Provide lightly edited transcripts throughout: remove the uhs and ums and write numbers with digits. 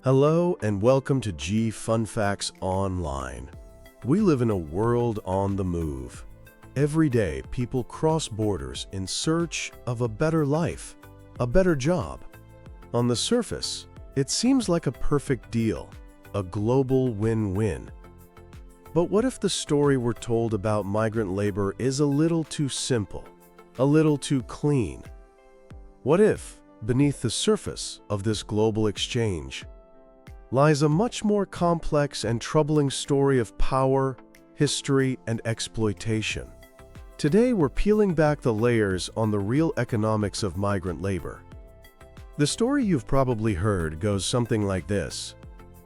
Hello and welcome to G Fun Facts Online. We live in a world on the move. Every day, people cross borders in search of a better life, a better job. On the surface, it seems like a perfect deal, a global win-win. But what if the story we're told about migrant labor is a little too simple, a little too clean? What if, beneath the surface of this global exchange, lies a much more complex and troubling story of power, history, and exploitation? Today, we're peeling back the layers on the real economics of migrant labor. The story you've probably heard goes something like this.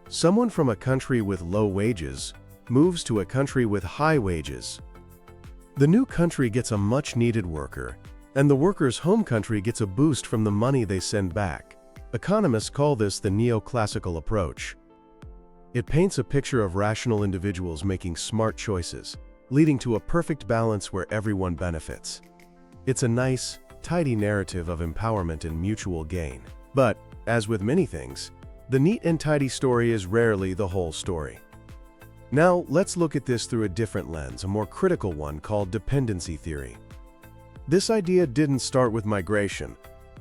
Someone from a country with low wages moves to a country with high wages. The new country gets a much-needed worker, and the worker's home country gets a boost from the money they send back. Economists call this the neoclassical approach. It paints a picture of rational individuals making smart choices, leading to a perfect balance where everyone benefits. It's a nice, tidy narrative of empowerment and mutual gain. But, as with many things, the neat and tidy story is rarely the whole story. Now, let's look at this through a different lens, a more critical one called dependency theory. This idea didn't start with migration,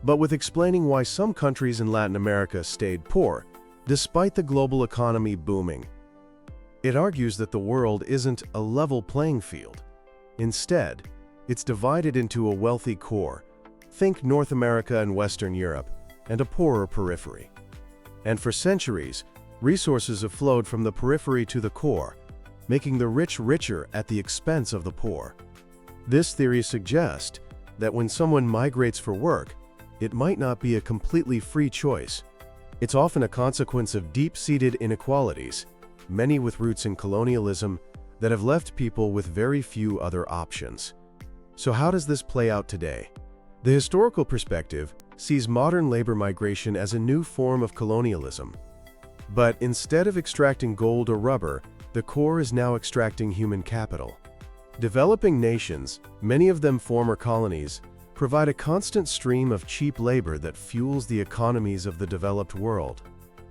but with explaining why some countries in Latin America stayed poor, despite the global economy booming. It argues that the world isn't a level playing field. Instead, it's divided into a wealthy core, think North America and Western Europe, and a poorer periphery. And for centuries, resources have flowed from the periphery to the core, making the rich richer at the expense of the poor. This theory suggests that when someone migrates for work, it might not be a completely free choice. It's often a consequence of deep-seated inequalities, many with roots in colonialism, that have left people with very few other options. So how does this play out today? The historical perspective sees modern labor migration as a new form of colonialism. But instead of extracting gold or rubber, the core is now extracting human capital. Developing nations, many of them former colonies, provide a constant stream of cheap labor that fuels the economies of the developed world.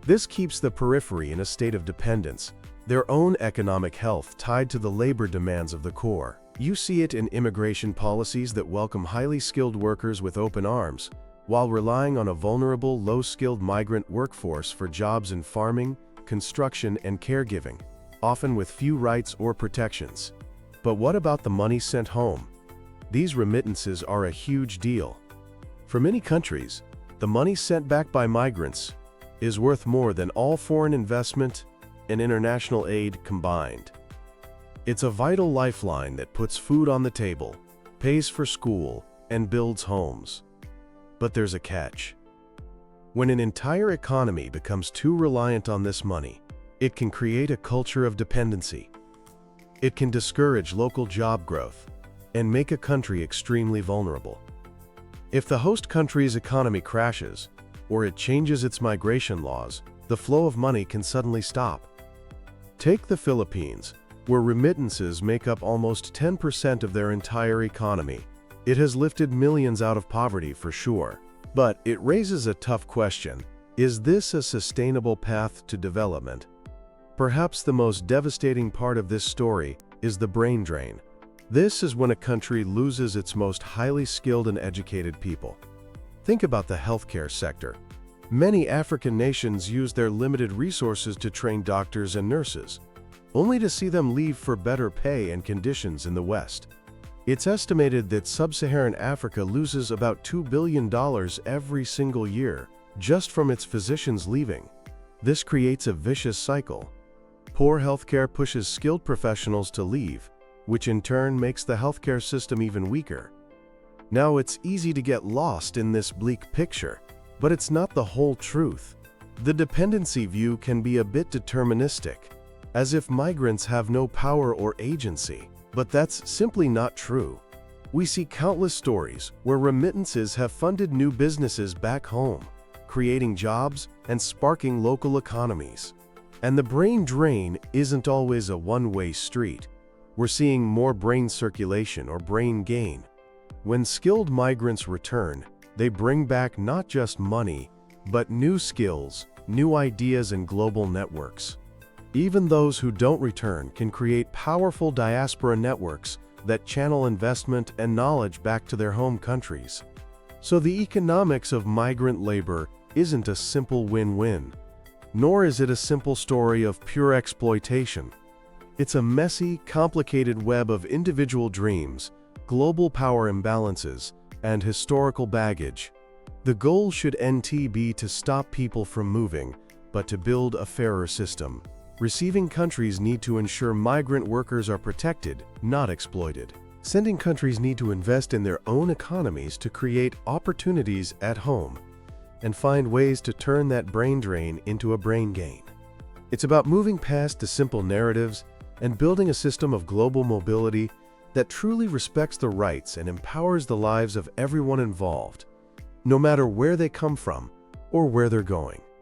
This keeps the periphery in a state of dependence, their own economic health tied to the labor demands of the core. You see it in immigration policies that welcome highly skilled workers with open arms, while relying on a vulnerable, low-skilled migrant workforce for jobs in farming, construction, and caregiving, often with few rights or protections. But what about the money sent home? These remittances are a huge deal. For many countries, the money sent back by migrants is worth more than all foreign investment and international aid combined. It's a vital lifeline that puts food on the table, pays for school, and builds homes. But there's a catch. When an entire economy becomes too reliant on this money, it can create a culture of dependency. It can discourage local job growth and make a country extremely vulnerable. If the host country's economy crashes, or it changes its migration laws, the flow of money can suddenly stop. Take the Philippines, where remittances make up almost 10% of their entire economy. It has lifted millions out of poverty for sure. But it raises a tough question. Is this a sustainable path to development? Perhaps the most devastating part of this story is the brain drain. This is when a country loses its most highly skilled and educated people. Think about the healthcare sector. Many African nations use their limited resources to train doctors and nurses, only to see them leave for better pay and conditions in the West. It's estimated that sub-Saharan Africa loses about $2 billion every single year just from its physicians leaving. This creates a vicious cycle. Poor healthcare pushes skilled professionals to leave, which in turn makes the healthcare system even weaker. Now, it's easy to get lost in this bleak picture, but it's not the whole truth. The dependency view can be a bit deterministic, as if migrants have no power or agency, but that's simply not true. We see countless stories where remittances have funded new businesses back home, creating jobs and sparking local economies. And the brain drain isn't always a one-way street. We're seeing more brain circulation or brain gain. When skilled migrants return, they bring back not just money, but new skills, new ideas, and global networks. Even those who don't return can create powerful diaspora networks that channel investment and knowledge back to their home countries. So the economics of migrant labor isn't a simple win-win, nor is it a simple story of pure exploitation. It's a messy, complicated web of individual dreams, global power imbalances, and historical baggage. The goal should be to stop people from moving, but to build a fairer system. Receiving countries need to ensure migrant workers are protected, not exploited. Sending countries need to invest in their own economies to create opportunities at home and find ways to turn that brain drain into a brain gain. It's about moving past the simple narratives and building a system of global mobility that truly respects the rights and empowers the lives of everyone involved, no matter where they come from or where they're going.